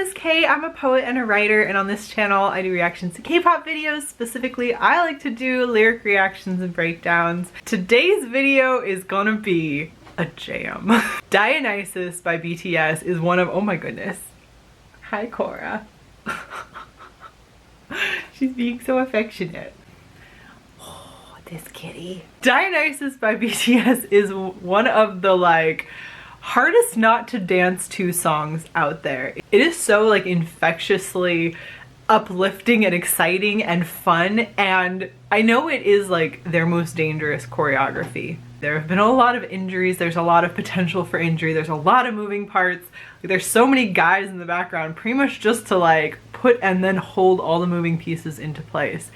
is Kay. I'm a poet and a writer, and on this channel I do reactions to K-pop videos. Specifically, I like to do lyric reactions and breakdowns. Today's video is gonna be a jam. Dionysus by BTS is one of, oh my goodness. Hi, Cora. She's being so affectionate. Oh, this kitty. Dionysus by BTS is one of the hardest not to dance to songs out there. It is so infectiously uplifting and exciting and fun, and I know it is their most dangerous choreography. There have been a lot of injuries, there's a lot of potential for injury, there's a lot of moving parts. There's so many guys in the background pretty much just to put and then hold all the moving pieces into place.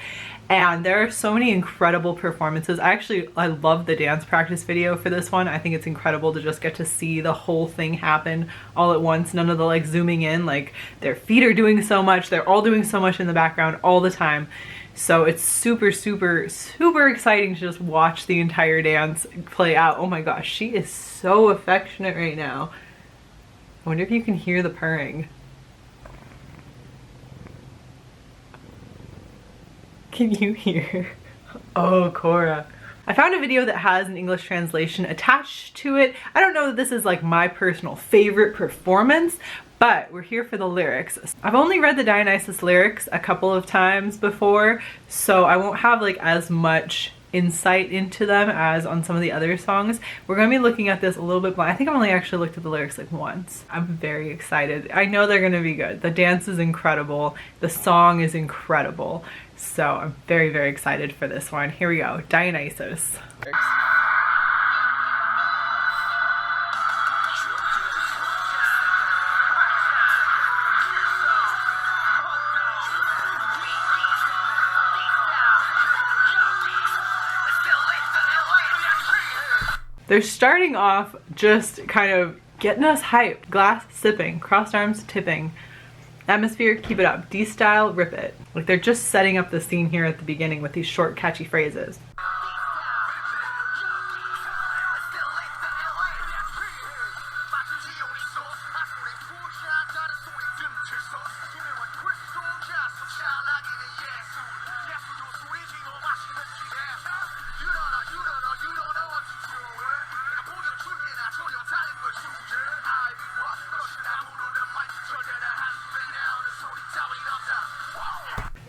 And there are so many incredible performances. I love the dance practice video for this one. I think it's incredible to just get to see the whole thing happen all at once. None of the zooming in, their feet are doing so much. They're all doing so much in the background all the time. So it's super, super, super exciting to just watch the entire dance play out. Oh my gosh, she is so affectionate right now. I wonder if you can hear the purring. Can you hear? Oh, Cora. I found a video that has an English translation attached to it. I don't know that this is my personal favorite performance, but we're here for the lyrics. I've only read the Dionysus lyrics a couple of times before, so I won't have as much insight into them as on some of the other songs. We're gonna be looking at this a little bit blind. I think I've only actually looked at the lyrics once. I'm very excited. I know they're gonna be good. The dance is incredible. The song is incredible. So I'm very, very excited for this one. Here we go, Dionysus. They're starting off just kind of getting us hyped. Glass sipping, crossed arms tipping. Atmosphere, keep it up. D-style, rip it. They're just setting up the scene here at the beginning with these short, catchy phrases.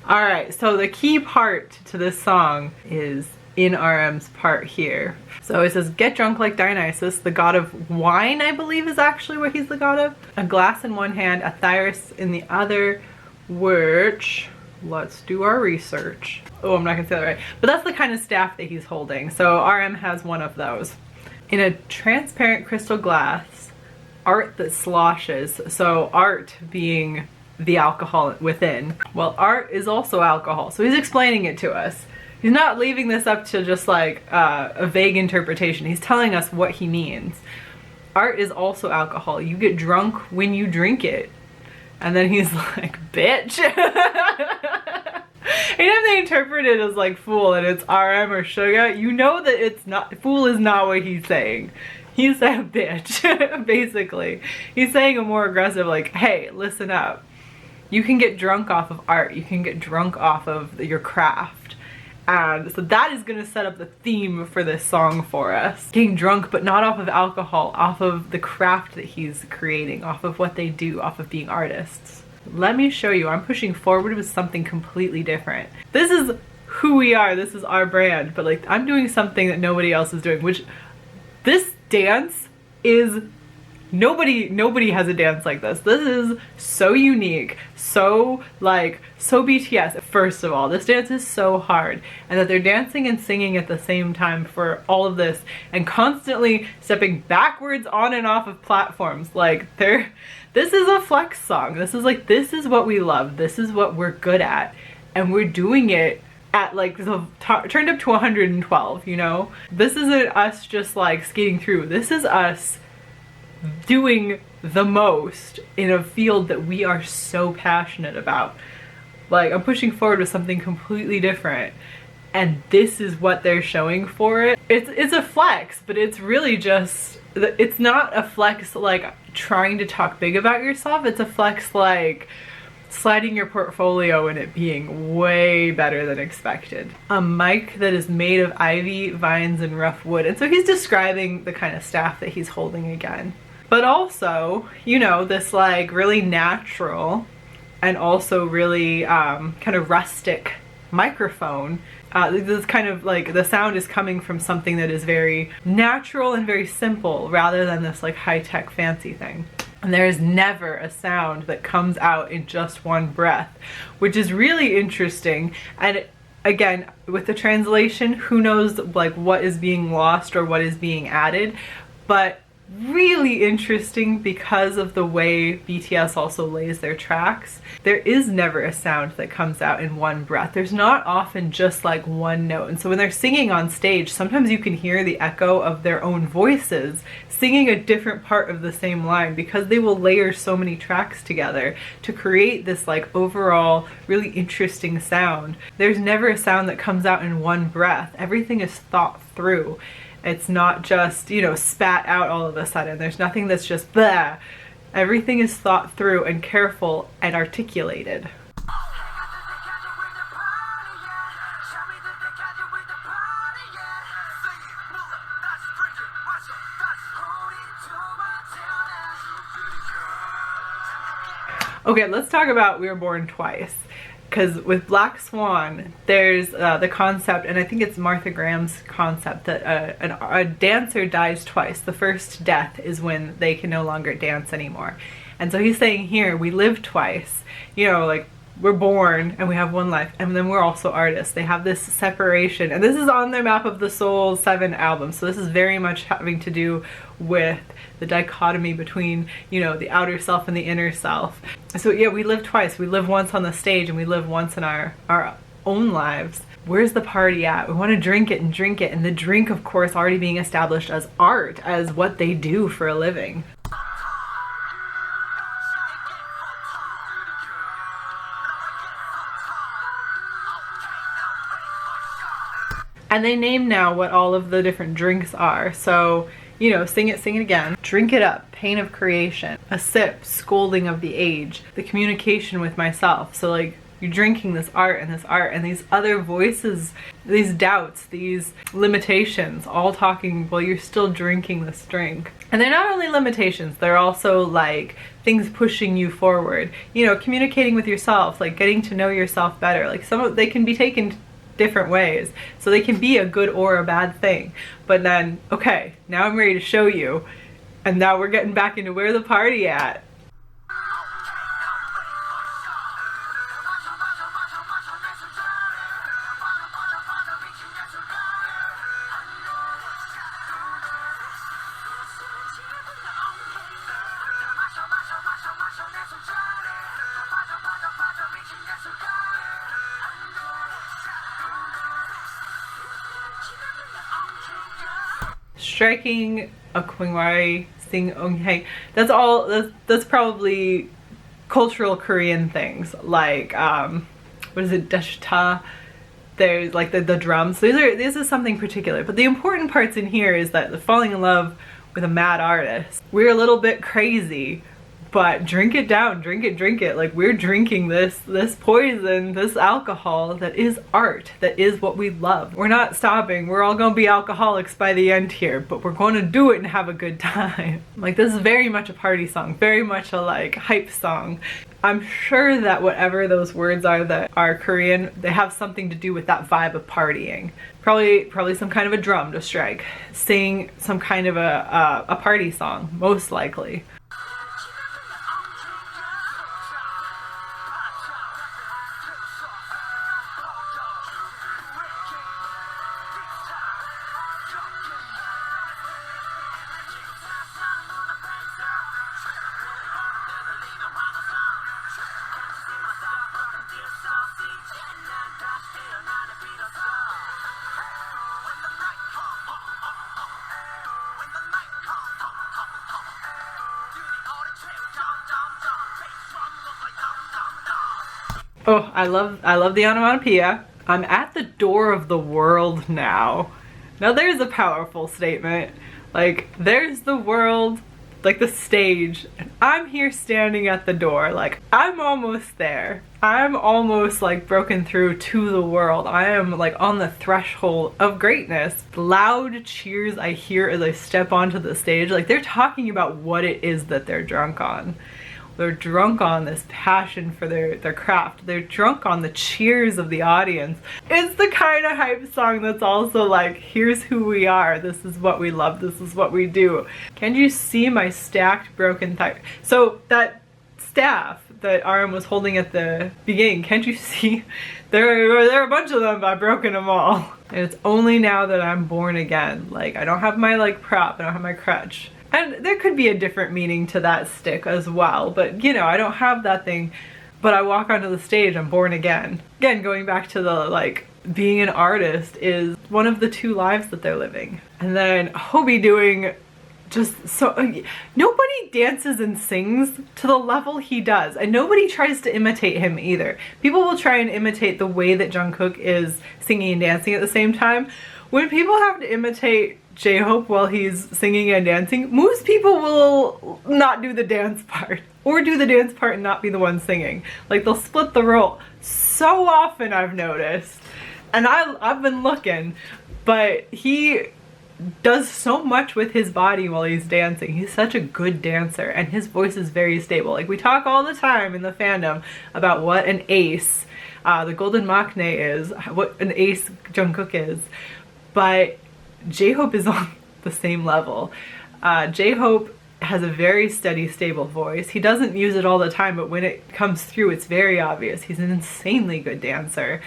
Alright, so the key part to this song is in RM's part here. So it says, get drunk like Dionysus, the god of wine, I believe is actually what he's the god of. A glass in one hand, a thyrus in the other, which, let's do our research. Oh, I'm not gonna say that right. But that's the kind of staff that he's holding. So RM has one of those. In a transparent crystal glass, art that sloshes. So art being the alcohol within. Well, art is also alcohol, so he's explaining it to us. He's not leaving this up to just a vague interpretation. He's telling us what he means. Art is also alcohol. You get drunk when you drink it. And then he's like, bitch. Anytime they interpret it as fool and it's RM or sugar, you know that it's not, fool is not what he's saying. He's that bitch, basically. He's saying a more aggressive hey, listen up. You can get drunk off of art. You can get drunk off of your craft. And so that is gonna set up the theme for this song for us. Getting drunk, but not off of alcohol, off of the craft that he's creating, off of what they do, off of being artists. Let me show you, I'm pushing forward with something completely different. This is who we are, this is our brand, but I'm doing something that nobody else is doing, which this dance is nobody has a dance like this. This is so unique, so so BTS. First of all, this dance is so hard, and that they're dancing and singing at the same time for all of this and constantly stepping backwards on and off of platforms. This is a flex song. This is this is what we love. This is what we're good at, and we're doing it at turned up to 112, you know? This isn't us just skating through. This is us doing the most in a field that we are so passionate about. I'm pushing forward with something completely different, and this is what they're showing for it. It's a flex, but it's really just it's not a flex like trying to talk big about yourself, it's a flex like sliding your portfolio and it being way better than expected. A mic that is made of ivy, vines, and rough wood. And so he's describing the kind of staff that he's holding again. But also, you know, this like really natural and also really kind of rustic microphone. This kind of like the sound is coming from something that is very natural and very simple rather than this like high-tech fancy thing. And there is never a sound that comes out in just one breath, which is really interesting. And again, with the translation, who knows like what is being lost or what is being added, but really interesting because of the way BTS also lays their tracks. There is never a sound that comes out in one breath. There's not often just like one note. And so when they're singing on stage, sometimes you can hear the echo of their own voices singing a different part of the same line because they will layer so many tracks together to create this like overall really interesting sound. There's never a sound that comes out in one breath. Everything is thought through. It's not just, you know, spat out all of a sudden. There's nothing that's just blah. Everything is thought through and careful and articulated. Okay, let's talk about We Were Born Twice. Because with Black Swan, there's the concept, and I think it's Martha Graham's concept, that a dancer dies twice. The first death is when they can no longer dance anymore. And so he's saying here, we live twice. You know, like, we're born and we have one life, and then we're also artists. They have this separation, and this is on their Map of the Soul 7 album, so this is very much having to do with the dichotomy between, you know, the outer self and the inner self. So yeah, we live twice. We live once on the stage and we live once in our own lives. Where's the party at? We want to drink it, and the drink, of course, already being established as art, as what they do for a living. And they name now what all of the different drinks are. So, you know, sing it again. Drink it up, pain of creation. A sip, scolding of the age. The communication with myself. So like, you're drinking this art and these other voices, these doubts, these limitations, all talking while you're still drinking this drink. And they're not only limitations, they're also like things pushing you forward. You know, communicating with yourself, like getting to know yourself better. Like they can be taken different ways. So they can be a good or a bad thing. But then, okay, now I'm ready to show you. And now we're getting back into where the party at. Striking a Kwangwari sing Onghae. That's probably cultural Korean things like what is it, dashta. There's like the drums. This is something particular. But the important parts in here is that the falling in love with a mad artist. We're a little bit crazy, but drink it down, drink it. Like, we're drinking this poison, this alcohol that is art, that is what we love. We're not stopping. We're all gonna be alcoholics by the end here, but we're gonna do it and have a good time. Like, this is very much a party song, very much a like hype song. I'm sure that whatever those words are that are Korean, they have something to do with that vibe of partying. Probably some kind of a drum to strike, sing some kind of a party song, most likely. Oh, I love the onomatopoeia. I'm at the door of the world now. Now there's a powerful statement. Like, there's the world, like the stage, and I'm here standing at the door. Like, I'm almost there. I'm almost like broken through to the world. I am like on the threshold of greatness. Loud cheers I hear as I step onto the stage. Like, they're talking about what it is that they're drunk on. They're drunk on this passion for their craft. They're drunk on the cheers of the audience. It's the kind of hype song that's also like, here's who we are. This is what we love. This is what we do. Can you see my stacked broken thigh? So that staff that RM was holding at the beginning, can't you see? There are a bunch of them, but I've broken them all. And it's only now that I'm born again. Like, I don't have my like prop, I don't have my crutch. And there could be a different meaning to that stick as well, but you know, I don't have that thing, but I walk onto the stage, I'm born again. Again, going back to the like, being an artist is one of the two lives that they're living. And then Hobie doing just so, nobody dances and sings to the level he does, and nobody tries to imitate him either. People will try and imitate the way that Jungkook is singing and dancing at the same time. When people have to imitate J-Hope while he's singing and dancing, most people will not do the dance part, or do the dance part and not be the one singing. Like, they'll split the role. So often I've noticed, and I've been looking, but he does so much with his body while he's dancing. He's such a good dancer, and his voice is very stable. Like, we talk all the time in the fandom about what an ace the Golden Maknae is, what an ace Jungkook is, but J-Hope is on the same level. J-Hope has a very steady, stable voice. He doesn't use it all the time, but when it comes through, it's very obvious. He's an insanely good dancer,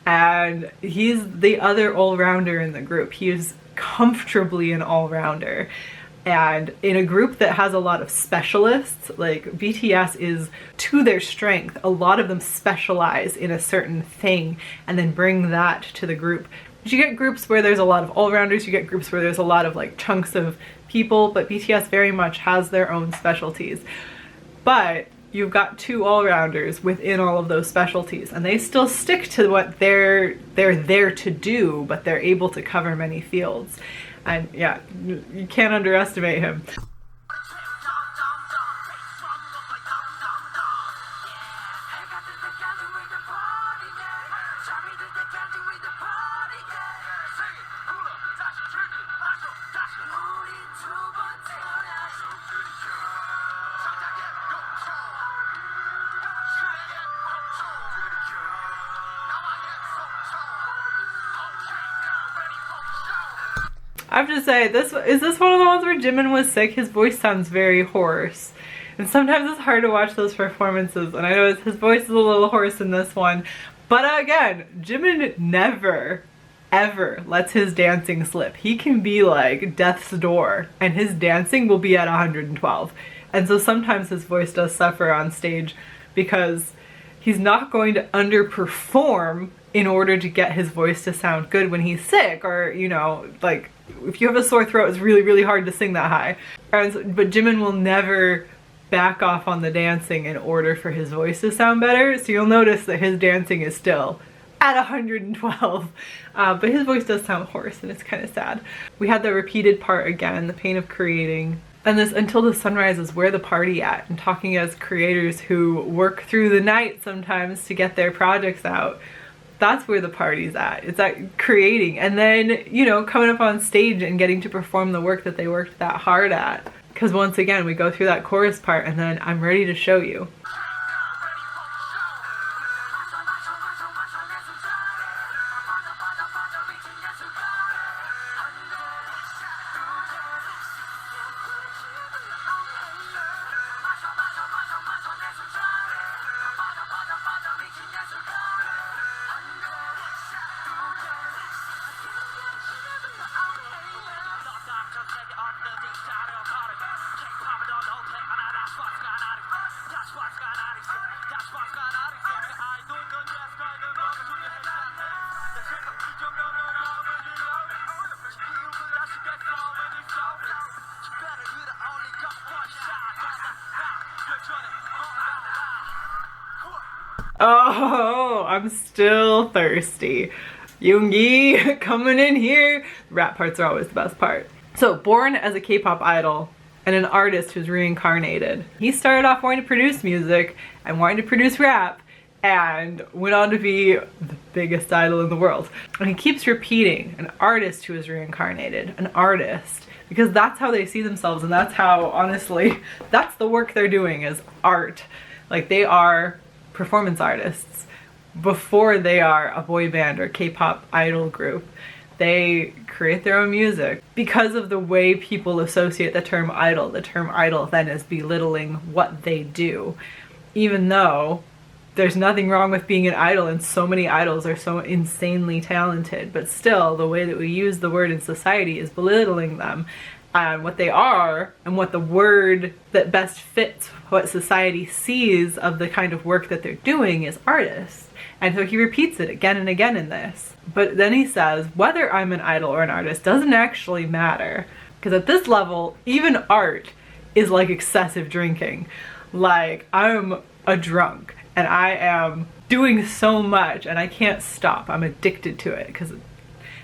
and he's the other all-rounder in the group. He is comfortably an all-rounder. And in a group that has a lot of specialists, like BTS is to their strength, a lot of them specialize in a certain thing and then bring that to the group. You get groups where there's a lot of all-rounders, you get groups where there's a lot of like chunks of people, but BTS very much has their own specialties. But you've got two all-rounders within all of those specialties, and they still stick to what they're there to do, but they're able to cover many fields. And yeah, you can't underestimate him. I have to say, is this one of the ones where Jimin was sick? His voice sounds very hoarse. And sometimes it's hard to watch those performances, and I know his voice is a little hoarse in this one. But again, Jimin never, ever lets his dancing slip. He can be like death's door, and his dancing will be at 112. And so sometimes his voice does suffer on stage because he's not going to underperform in order to get his voice to sound good when he's sick, or, you know, like, if you have a sore throat, it's really, really hard to sing that high. But Jimin will never back off on the dancing in order for his voice to sound better, so you'll notice that his dancing is still at 112. But his voice does sound hoarse, and it's kind of sad. We had the repeated part again, the pain of creating. And this Until the Sunrise is where the party at, and talking as creators who work through the night sometimes to get their projects out. That's where the party's at. It's at creating, and then, you know, coming up on stage and getting to perform the work that they worked that hard at. Because once again, we go through that chorus part, and then I'm ready to show you. Oh, I'm still thirsty. Yoongi coming in here. The rap parts are always the best part. So born as a K-pop idol and an artist who's reincarnated. He started off wanting to produce music and wanting to produce rap and went on to be the biggest idol in the world. And he keeps repeating, an artist who is reincarnated, an artist, because that's how they see themselves, and that's how, honestly, that's the work they're doing, is art. Like, they are performance artists before they are a boy band or K-pop idol group. They create their own music. Because of the way people associate the term idol then is belittling what they do. Even though there's nothing wrong with being an idol, and so many idols are so insanely talented, but still the way that we use the word in society is belittling them and what they are, and what the word that best fits what society sees of the kind of work that they're doing is artists. And so he repeats it again and again in this. But then he says, whether I'm an idol or an artist doesn't actually matter. Because at this level, even art is like excessive drinking. Like, I'm a drunk and I am doing so much and I can't stop. I'm addicted to it because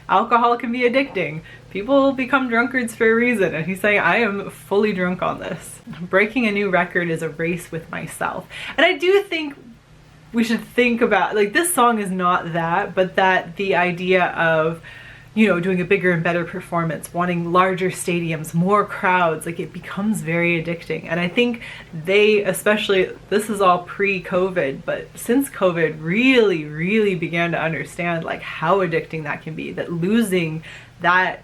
alcohol can be addicting. People become drunkards for a reason, and he's saying, I am fully drunk on this. Breaking a new record is a race with myself. And I do think we should think about, like, this song is not that, but that the idea of, you know, doing a bigger and better performance, wanting larger stadiums, more crowds, like, it becomes very addicting. And I think they, especially, this is all pre-COVID, but since COVID, really began to understand, like, how addicting that can be, that losing that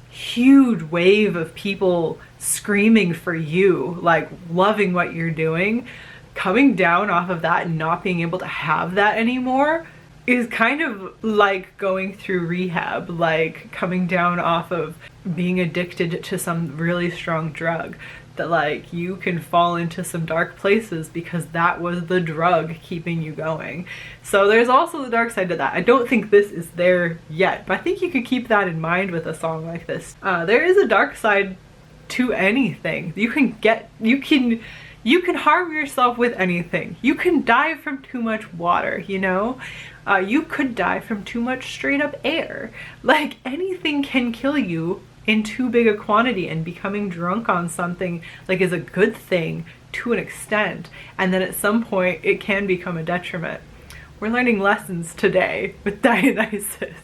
huge wave of people screaming for you, like, loving what you're doing, coming down off of that and not being able to have that anymore is kind of like going through rehab, like coming down off of being addicted to some really strong drug, that like you can fall into some dark places because that was the drug keeping you going. So there's also the dark side to that. I don't think this is there yet, but I think you could keep that in mind with a song like this. There is a dark side to anything. You can harm yourself with anything. You can die from too much water, you know? You could die from too much straight up air. Like, anything can kill you in too big a quantity, and becoming drunk on something like is a good thing to an extent, and then at some point it can become a detriment. We're learning lessons today with Dionysus.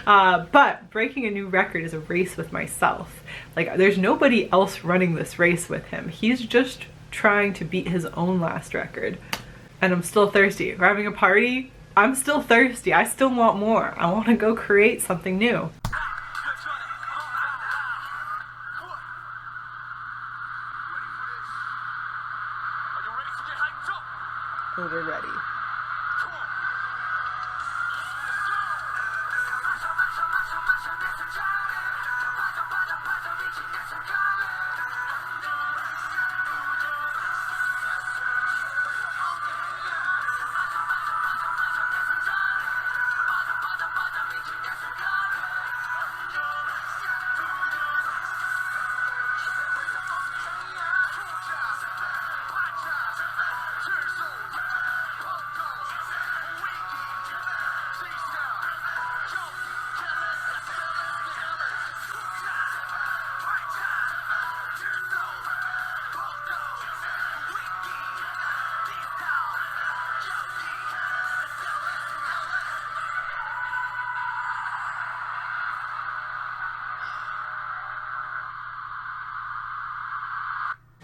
But breaking a new record is a race with myself. Like, there's nobody else running this race with him. He's just trying to beat his own last record. And I'm still thirsty. We're having a party. I'm still thirsty. I still want more. I want to go create something new. Oh, we're ready.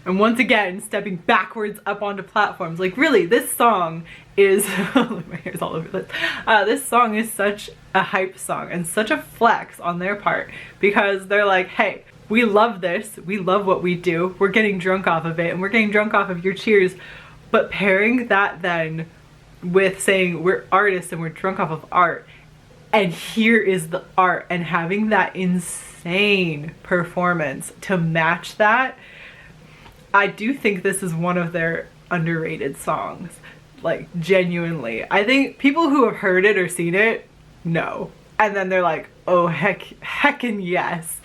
And once again, stepping backwards up onto platforms. Like, really, this song is, my hair's all over this. This song is such a hype song and such a flex on their part, because they're like, hey, we love this. We love what we do. We're getting drunk off of it, and we're getting drunk off of your cheers. But pairing that then with saying we're artists and we're drunk off of art, and here is the art, and having that insane performance to match that, I do think this is one of their underrated songs. Like, genuinely. I think people who have heard it or seen it know. And then they're like, oh, heckin' yes.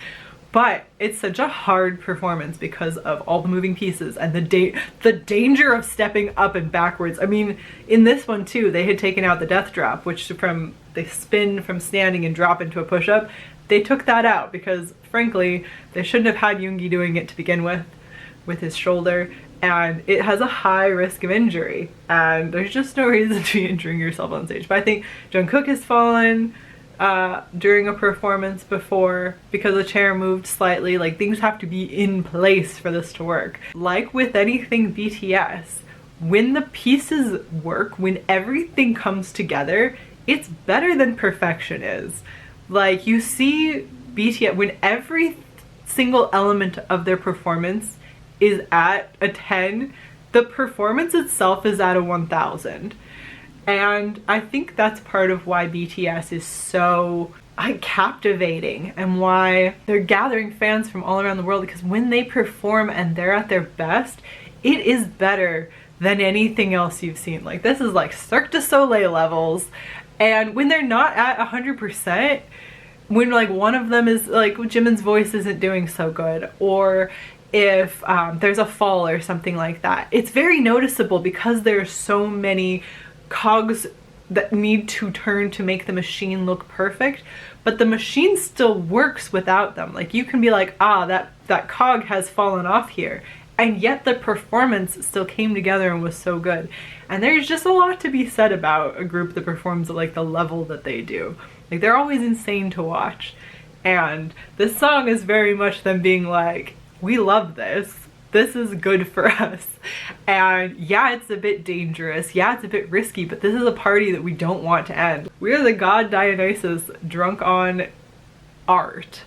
But it's such a hard performance because of all the moving pieces and the danger of stepping up and backwards. I mean, in this one too, they had taken out the death drop, which they spin from standing and drop into a push-up. they took that out because frankly, they shouldn't have had Yoongi doing it to begin with his shoulder. And it has a high risk of injury, and there's just no reason to be injuring yourself on stage. But I think Jungkook has fallen during a performance before because the chair moved slightly. Like, things have to be in place for this to work. Like with anything BTS, when the pieces work, when everything comes together, it's better than perfection is. Like, you see BTS, when every single element of their performance is at a 10, the performance itself is at a 1000. And I think that's part of why BTS is so captivating and why they're gathering fans from all around the world, because when they perform and they're at their best, it is better than anything else you've seen. Like, this is like Cirque du Soleil levels. And when they're not at 100%, when like one of them is like, Jimin's voice isn't doing so good, or if there's a fall or something like that, it's very noticeable because there's so many cogs that need to turn to make the machine look perfect, but the machine still works without them. Like, you can be like, ah, that cog has fallen off here, and yet the performance still came together and was so good. And there's just a lot to be said about a group that performs at like the level that they do. Like, they're always insane to watch, and this song is very much them being like, we love this. This is good for us. And yeah, it's a bit dangerous. Yeah, it's a bit risky, but this is a party that we don't want to end. We are the god Dionysus drunk on art.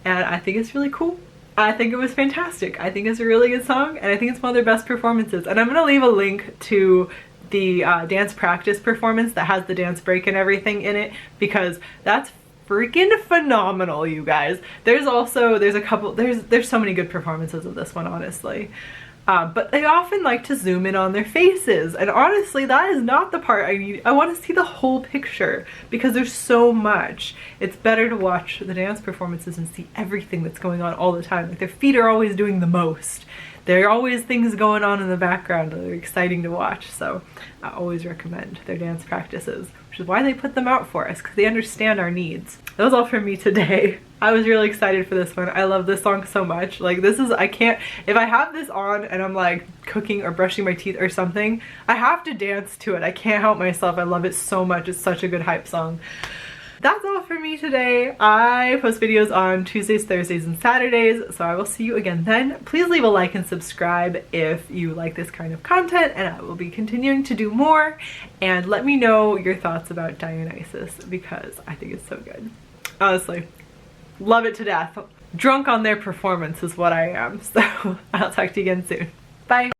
And I think it's really cool. I think it was fantastic. I think it's a really good song, and I think it's one of their best performances. And I'm gonna leave a link to the dance practice performance that has the dance break and everything in it, because that's freaking phenomenal, you guys. There's a couple, there's so many good performances of this one, honestly. But they often like to zoom in on their faces, and honestly, that is not the part I need. I want to see the whole picture because there's so much. It's better to watch the dance performances and see everything that's going on all the time. Like, their feet are always doing the most. There are always things going on in the background that are exciting to watch, so I always recommend their dance practices, which is why they put them out for us, because they understand our needs. That was all from me today. I was really excited for this one. I love this song so much. Like, this is, I can't, if I have this on and I'm like cooking or brushing my teeth or something, I have to dance to it. I can't help myself. I love it so much. It's such a good hype song. That's all for me today. I post videos on Tuesdays, Thursdays, and Saturdays, so I will see you again then. Please leave a like and subscribe if you like this kind of content, and I will be continuing to do more. And let me know your thoughts about Dionysus, because I think it's so good. Honestly, love it to death. Drunk on their performance is what I am, so I'll talk to you again soon. Bye!